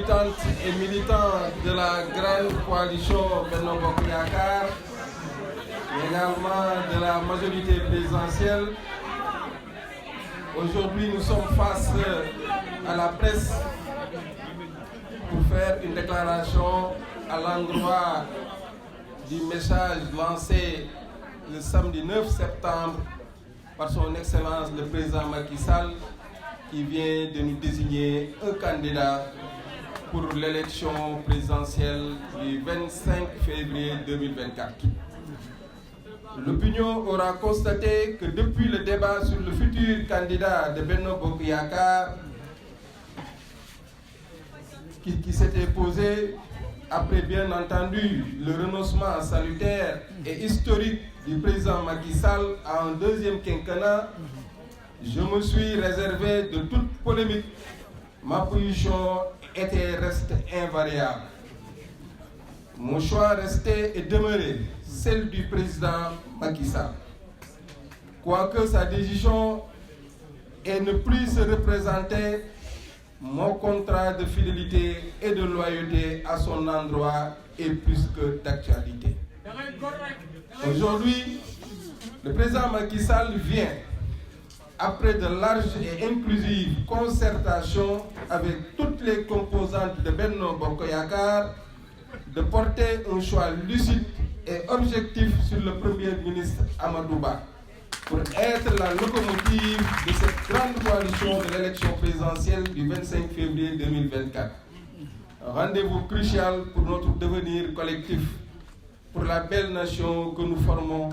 militantes et militants de la grande coalition Benno Bokk Yakaar, mais également de la majorité présidentielle. Aujourd'hui, nous sommes face à la presse pour faire une déclaration à l'endroit du message lancé le samedi 9 septembre par son Excellence le président Macky Sall, qui vient de nous désigner un candidat pour l'élection présidentielle du 25 février 2024. L'opinion aura constaté que depuis le débat sur le futur candidat de Benno Bokk Yakaar qui s'était posé après bien entendu le renoncement salutaire et historique du président Macky Sall à un deuxième quinquennat, je me suis réservé de toute polémique. Ma position reste invariable. Mon choix restait et demeurait celle du président Macky Sall. Quoique sa décision et ne plus se représenter, mon contrat de fidélité et de loyauté à son endroit est plus que d'actualité. Aujourd'hui, le président Macky Sall vient, après de larges et inclusives concertations avec toutes les composantes de Benno Bokk Yakaar, de porter un choix lucide et objectif sur le Premier ministre Amadou Ba pour être la locomotive de cette grande coalition de l'élection présidentielle du 25 février 2024. Un rendez-vous crucial pour notre devenir collectif, pour la belle nation que nous formons,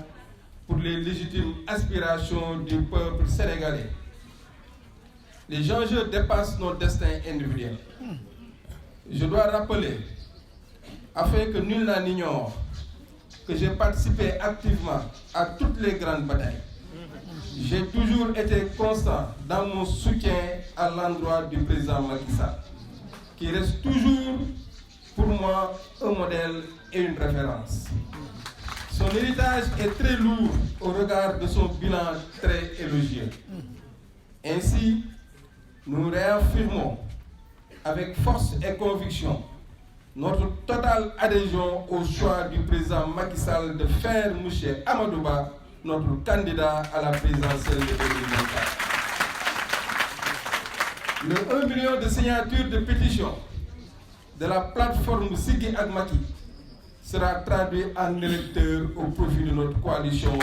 pour les légitimes aspirations du peuple sénégalais. Les enjeux dépassent nos destins individuels. Je dois rappeler, afin que nul n'en ignore, que j'ai participé activement à toutes les grandes batailles. J'ai toujours été constant dans mon soutien à l'endroit du président Macky Sall, qui reste toujours pour moi un modèle et une référence. Son héritage est très lourd au regard de son bilan très élogieux. Ainsi, nous réaffirmons avec force et conviction notre totale adhésion au choix du président Macky Sall de faire M. Amadou Ba notre candidat à la présidentielle de 2024. Le 1 million de signatures de pétition de la plateforme Siggi ak Macky sera traduit en électeurs au profit de notre coalition,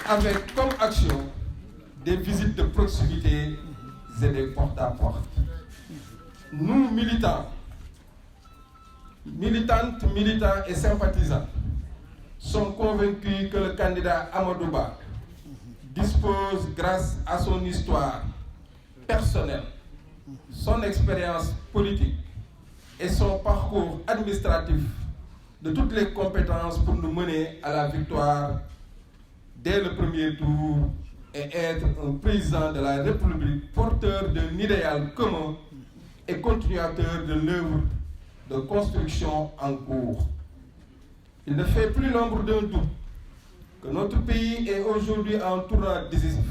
avec comme action des visites de proximité et des porte-à-porte. Nous, militants, militantes, militants et sympathisants, sommes convaincus que le candidat Amadou Ba dispose, grâce à son histoire personnelle, son expérience politique et son parcours administratif, de toutes les compétences pour nous mener à la victoire dès le premier tour et être un président de la République porteur d'un idéal commun et continuateur de l'œuvre de construction en cours. Il ne fait plus l'ombre d'un doute que notre pays est aujourd'hui à un tournant décisif.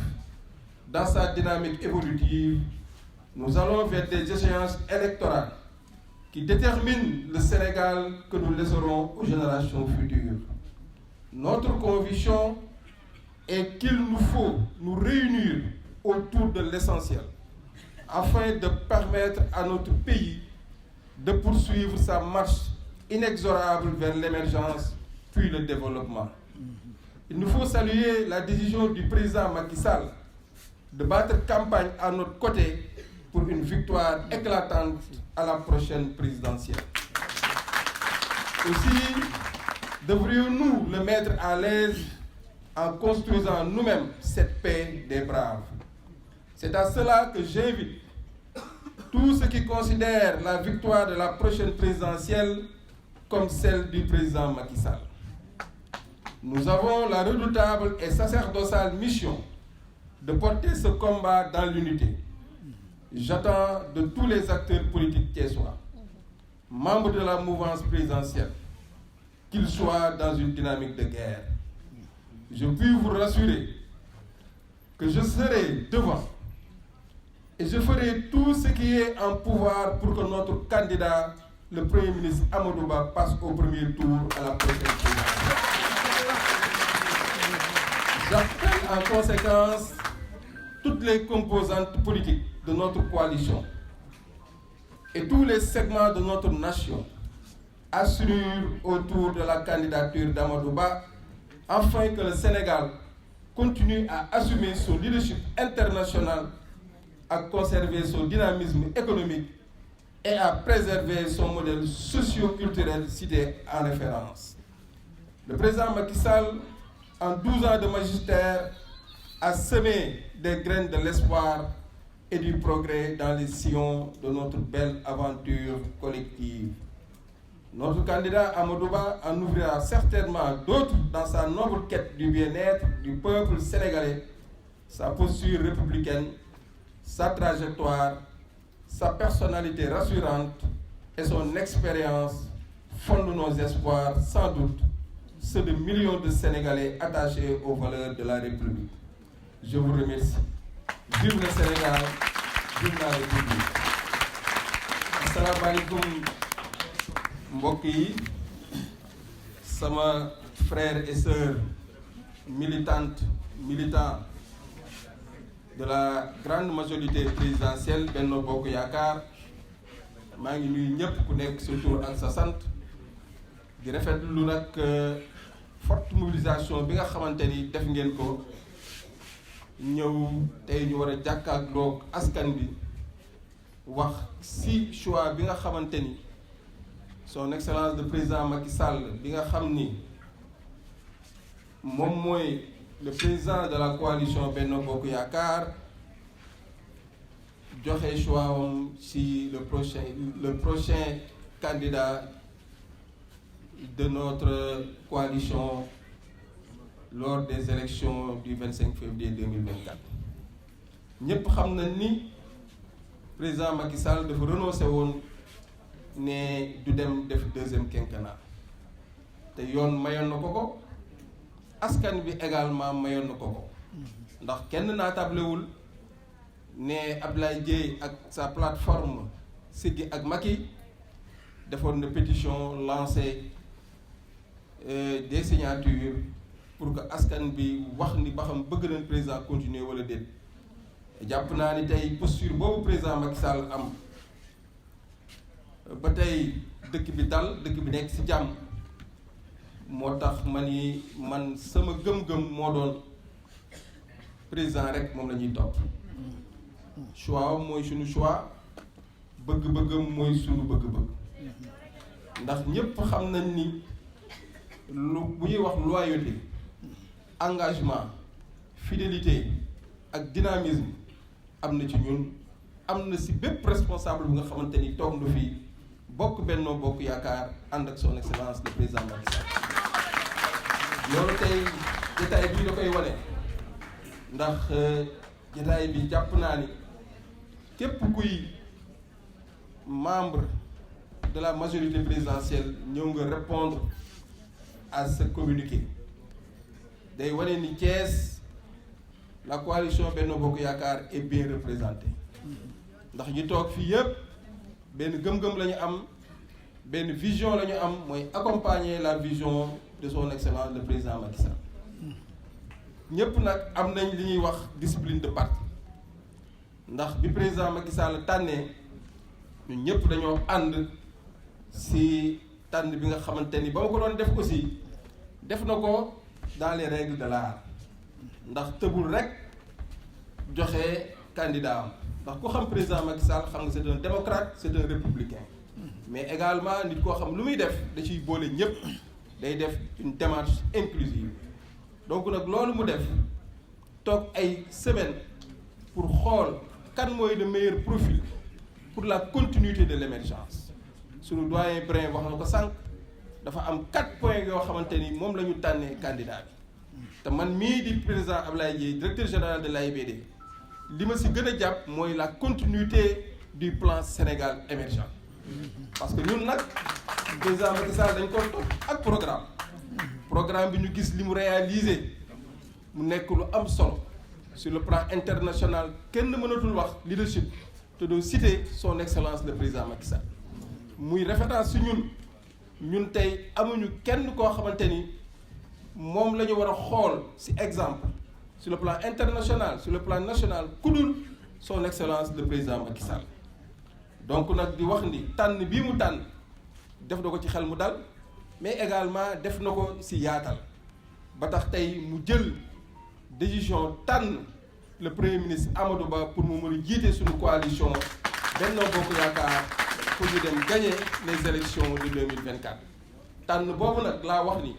Dans sa dynamique évolutive, nous allons vers des échéances électorales qui déterminent le Sénégal que nous laisserons aux générations futures. Notre conviction est qu'il nous faut nous réunir autour de l'essentiel afin de permettre à notre pays de poursuivre sa marche inexorable vers l'émergence puis le développement. Il nous faut saluer la décision du président Macky Sall de battre campagne à notre côté pour une victoire éclatante à la prochaine présidentielle. Aussi, devrions-nous le mettre à l'aise en construisant nous-mêmes cette paix des braves. C'est à cela que j'invite tous ceux qui considèrent la victoire de la prochaine présidentielle comme celle du président Macky Sall. Nous avons la redoutable et sacerdotale mission de porter ce combat dans l'unité. J'attends de tous les acteurs politiques thiessois, membres de la mouvance présidentielle, qu'ils soient dans une dynamique de guerre. Je puis vous rassurer que je serai devant Et je ferai tout ce qui est en pouvoir pour que notre candidat, le Premier ministre Amadou Ba, passe au premier tour à la prochaine présidentielle. J'appelle en conséquence toutes les composantes politiques de notre coalition et tous les segments de notre nation à s'unir autour de la candidature d'Amadou Ba afin que le Sénégal continue à assumer son leadership international, à conserver son dynamisme économique et à préserver son modèle socio-culturel cité en référence. Le président Macky Sall, en 12 ans de magistère, a semé des graines de l'espoir et du progrès dans les sillons de notre belle aventure collective. Notre candidat Amadou Ba en ouvrira certainement d'autres dans sa noble quête du bien-être du peuple sénégalais, sa posture républicaine, sa trajectoire, sa personnalité rassurante et son expérience fondent nos espoirs, sans doute, ceux de millions de Sénégalais attachés aux valeurs de la République. Je vous remercie. Vive le Sénégal, vive la République. Assalamu alaikum. Mbokk yi, sama frères et sœurs militants de la grande majorité présidentielle Benno Bokk Yaakaar, maa ngi nuyu ñëpp ku nekk sa tur ak sa sant di rafetlu nag forte mobilisation bi nga xamante ni def ngeen ko ñëw tey ñu war a jàkkaarloog askan bi wax ci choix bi nga xamante ni son excellence de président Macky Sall bi nga xam ni moom mooy le président de la coalition Benno Bokk Yaakaar joxe choix am ci le prochain candidat de notre coalition lors des élections du 25 février 2024. ñëpp xam na ni président Macky Sall dafa renoncé woon ne du dem def deuxième quinquennat te yoon mayoon na ko ko, askan bi également mayoon na ko ko, ndax kenn naatablewul ne Abdoulaye Dièye ak sa plateforme Siggi ak Macky defoon na pétition lancé des signatures pour que askan bi wax ni ba xam bëgg nañ président continuer wala déet. jàpp naa ni tey posture boobu président Macky Sall am ba tey dëkk bi dal, dëkk bi nekk ci jàmm, moo tax man sama gëm-gëm moo doon président rek moom la ñuy topp. choix am mooy suñu choix, bëgg-bëggam mooy suñu bëgg-bëgg, ndax ñëpp xam nañ ni lu bu ñuy wax loyauté, engagement, fidélité ak dynamisme am na ci ñun, am na ci bépp responsable bi nga xamante ni toog na fii bokk Benno Bokk Yaakaar ànd ak son excellence le président Macky Sall. loolu tey jotaay bi da koy wane, ndax jotaay bi jàpp naa ni képp kuy membre de la majorité présidentielle ñëw nga répondre à ce communiqué. day wane ni Thiès, la coalition Benno Bokk Yaakaar est bien représentée, ndax ñu toog fii yëpp benn gëm-gëm la ñu am, benn vision la ñu am, mooy accompagner la vision de son excellence le président Macky Sall. ñëpp nag am nañ li ñuy wax discipline de parti, ndax bi président Macky Sall tànnee ñun ñëpp dañoo ànd ci tànn bi nga xamante ni ba ma ko doon def aussi def na ko dans les règles de l'art, ndax tëbul rek joxe candidat am, ndax ku xam président Macky Sall xam nga c'est un démocrate, c'est un républicain, mais également nit koo xam lu muy def da ciy boole ñëpp, day def une démarche inclusive. donc nag loolu mu def toog ay semaines pour xool kan mooy le meilleur profil pour la continuité de l'émergence. suñu doyen Brin wax na ko sànq, dafa am 4 points yoo xamante ni moom la ñu tànnee candidat bi, te man mii di président Abdoulaye Dièye directeur général de l'AIBD li ma ci gën a jàpp mooy la continuité du plan Sénégal émergent. parce que ñun nag président Macky Sall dañ ko topp ak programme bi ñu gis li mu réalisé mu nekk lu am solo sur le plan international kenn mënatul wax leadership te doo citer son excellence le président Macky Sall muy référence si ñun tey amuñu kenn koo xamante ni moom la ñu war a xool ci exemple sur le plan international sur le plan national ku dul son excellence le président Macky Sall donc nag di wax ni tànn bii mu tànn def na ko ci xel mu dal mais également def na ko ci yaatal ba tax tey mu jël décision tànn le premier ministre Amadou Ba pour mu mën a jiite suñu coalition Benno Bokk Yaakaar pour ñu dem gagner les élections de 2024 tànn boobu nag laa wax ni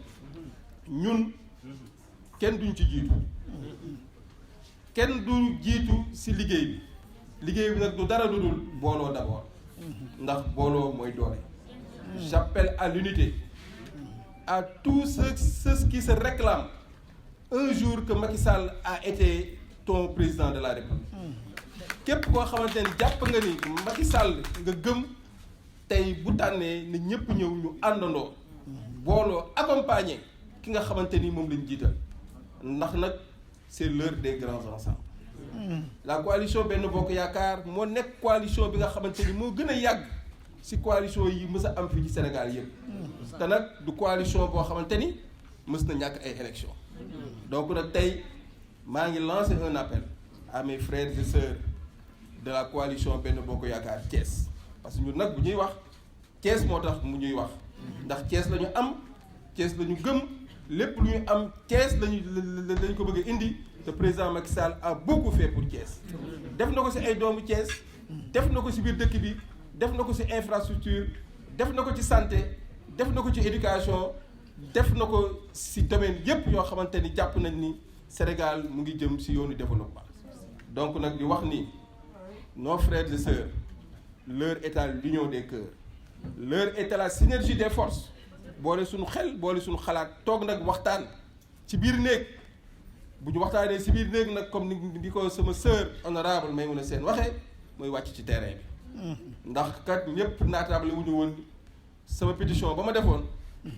ñun kenn duñ ci jiitu kenn du jiitu ci liggéey bi nag du dara lu dul booloo d'abord ndax booloo mooy doole. J'appelle à l'unité à tous ceux qui se réclament un jour que Macky Sall a été ton président de la République képp koo xamante ni jàpp nga ni Macky Sall nga gëm tey bu tànnee ni ñëpp ñëw ñu àndandoo booloo accompagner ki nga xamante ni moom lañ jiital ndax nag c'est l'heure des grands ensembles. La coalition Benno Bokk Yaakaar moo nekk coalition bi nga xamante ni moo gën a yàgg ci coalition yi mës a am fii ci Sénégal yëpp te nag du coalition boo xamante ni mës na ñàkk ay élections donc nag tey maa ngi lancer un appel à mes frères et sœurs de la coalition Benno Bokk Yaakaar Thiès parce que ñun nag bu ñuy wax Thiès moo tax mu ñuy wax ndax Thiès la ñu am Thiès la ñu gëm lépp lu ñu am Thiès lañu ko bëgg a indi te président Macky Sall a beaucoup fait pour Thiès def na ko ci ay doomu Thiès def na ko ci biir dëkk bi def na ko ci infrastructure def na ko ci santé def na ko ci éducation def na ko ci domaine yépp yoo xamante ni jàpp nañ ni Sénégal mu ngi jëm ci yoonu développement donc nag di wax ni nos frères et sœurs l'heure est à l'union des cœurs l'heure est à la synergie des forces boole suñu xel boole suñu xalaat toog nag waxtaan ci biir néeg bu ñu waxtaanee ci biir néeg nag comme ni ko sama sœur honorable Maïmouna Sène waxee mooy wàcc ci terrain bi ndax kat ñëpp naatable wu ñu woon sama pétition ba ma defoon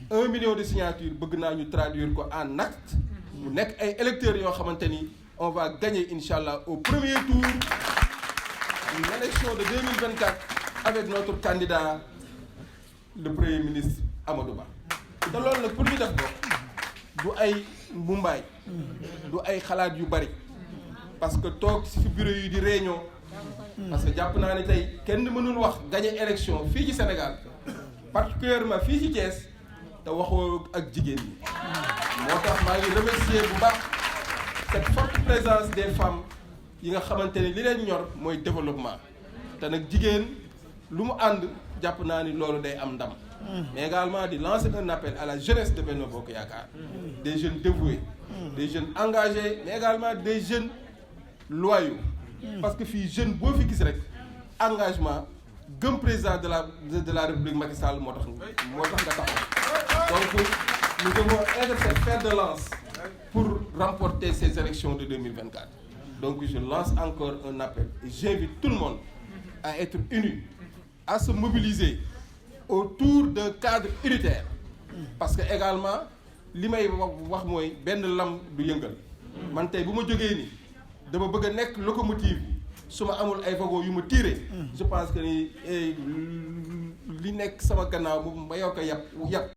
1 million de signatures bëgg naa ñu traduire ko en acte mu nekk ay électeurs yoo xamante ni on va gagner incha allah au premier tour l'élection de 2024 avec notre candidat le premier ministre Amadou Ba te loolu nag pour ñu def ko du ay mbumbaay du ay xalaat yu bari parce que toog ci bureau yi di réunion parce que jàpp naa ne tey kenn mënul wax gagner élection fii ci Sénégal particulièrement fii ci Thiès te waxoo ak jigéen ñi moo tax maa ngi remercier bu baax cette forte présence des femmes yi nga xamante ni li leen ñor mooy développement te nag jigéen lu mu ànd jàpp naa ni loolu day am ndam mais également di lancer un appel à la jeunesse de Benno Bokk Yaakaar des jeunes dévoués des jeunes engagés mais également des jeunes loyaux parce que fii jeune boo fi gis rek engagement gëm président de la République Macky Sall moo tax nga taxaw donc nous devons être cette fer de lance pour remporter ces élections de 2024 donc je lance encore un appel et j'invite tout le monde à être unis à se mobiliser autour d'un cadre unitaire parce que également li may wax mooy benn lam du yëngal man tey bu ma jógee ni dama bëgg a nekk locomotive su ma amul ay wagon yu ma tiré je pense que ni li nekk sama gannaaw bu ma yokk a yàpp